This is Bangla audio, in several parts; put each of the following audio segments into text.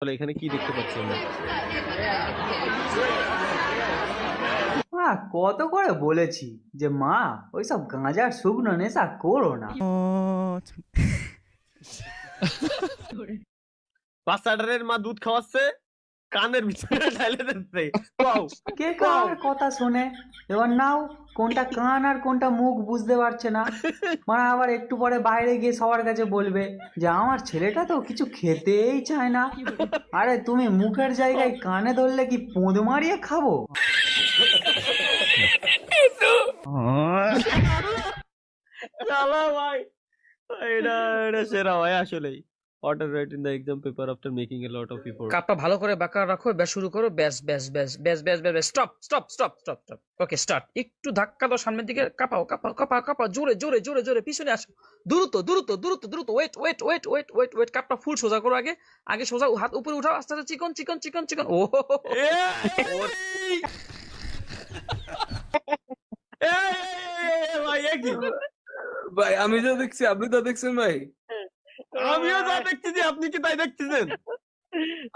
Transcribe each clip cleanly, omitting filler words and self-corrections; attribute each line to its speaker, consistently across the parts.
Speaker 1: তাহলে এখানে কি দেখতে পাচ্ছি আমরা?
Speaker 2: মা কত করে বলেছি যে মা ওইসব গাঁজার শুকনো নেশা করো না।
Speaker 1: বাচ্চাটার মা দুধ খাওয়াচ্ছে, কানের ভিতরে ঢালে দিচ্ছে। কও
Speaker 2: কে কার কথা শোনে? এবার নাও, কোনটা কান আর কোনটা মুখ বুঝতে পারছে না। মানে আবার একটু পরে বাইরে গিয়ে সবার কাছে বলবে যে আমার ছেলেটা তো কিছু খেতেই চায় না। আরে তুমি মুখের জায়গায় কানে ধরলে কি পোঁদ মারিয়ে খাবো?
Speaker 1: শালা ভাই, এটা এটা সেরা ভাই আসলেই। Order write in the exam paper after making a lot of effort.
Speaker 3: কাপটা ভালো করে বাঁকা রাখো, ব্যাস শুরু করো, ব্যাস ব্যাস ব্যাস ব্যাস ব্যাস ব্যাস stop stop stop stop stop. Okay start. একটু ধাক্কা দাও সামনের দিকে, কাঁপাও কাঁপাও কাঁপাও কাঁপাও, জোরে জোরে জোরে জোরে পিছনে আসো, দ্রুত দ্রুত দ্রুত দ্রুত, wait wait wait wait wait wait, কাপটা ফুল সোজা করো, আগে আগে সোজা, হাত উপরে উঠাও, আস্তে আস্তে, চিকন চিকন চিকন চিকন। ও
Speaker 1: ভাই এ কি?
Speaker 4: ভাই আমি যা দেখছি আপনি তো দেখছেন ভাই।
Speaker 1: আমিও যা দেখতেছি আপনি কি তাই দেখতেছেন?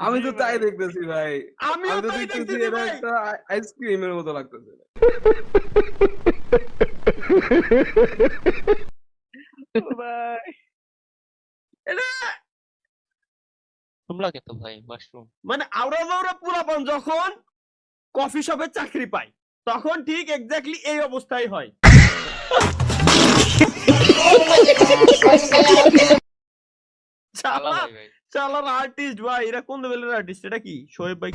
Speaker 4: আমি তো তাই দেখতেছি ভাই।
Speaker 1: আমিও
Speaker 4: আমি তো
Speaker 1: তাই
Speaker 4: দেখতেছি
Speaker 1: দেখতেছি
Speaker 4: এটা
Speaker 1: ভাই।
Speaker 4: একটা আইসক্রিমের মতো লাগতেছে।
Speaker 1: ভাই এটা
Speaker 5: তোমরা কে তো ভাই মাশরুম
Speaker 1: মানে আওড়া দাওড়া পুরাপন যখন কফি শপে চাকরি পায় তখন ঠিক এক্স্যাক্টলি এই অবস্থাই হয়।
Speaker 5: আলা
Speaker 1: শালা
Speaker 5: ভাই ভাই
Speaker 1: শালার আর্টিস্ট ভাই, এরা কোন লেভেলের আর্টিস্ট? এটা কি শোয়েব ভাই?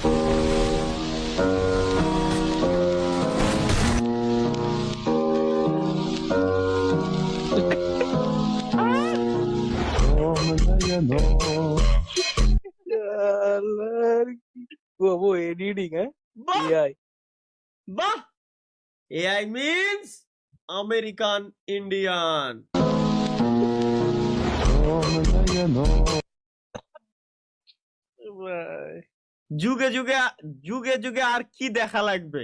Speaker 4: বাবু এডিটিং হ্যাঁ
Speaker 1: বাহ
Speaker 4: এআই।
Speaker 1: বাহ, এআই মিন্স আমেরিকান ইন্ডিয়ান। যুগে যুগে যুগে যুগে আর কি দেখা লাগবে?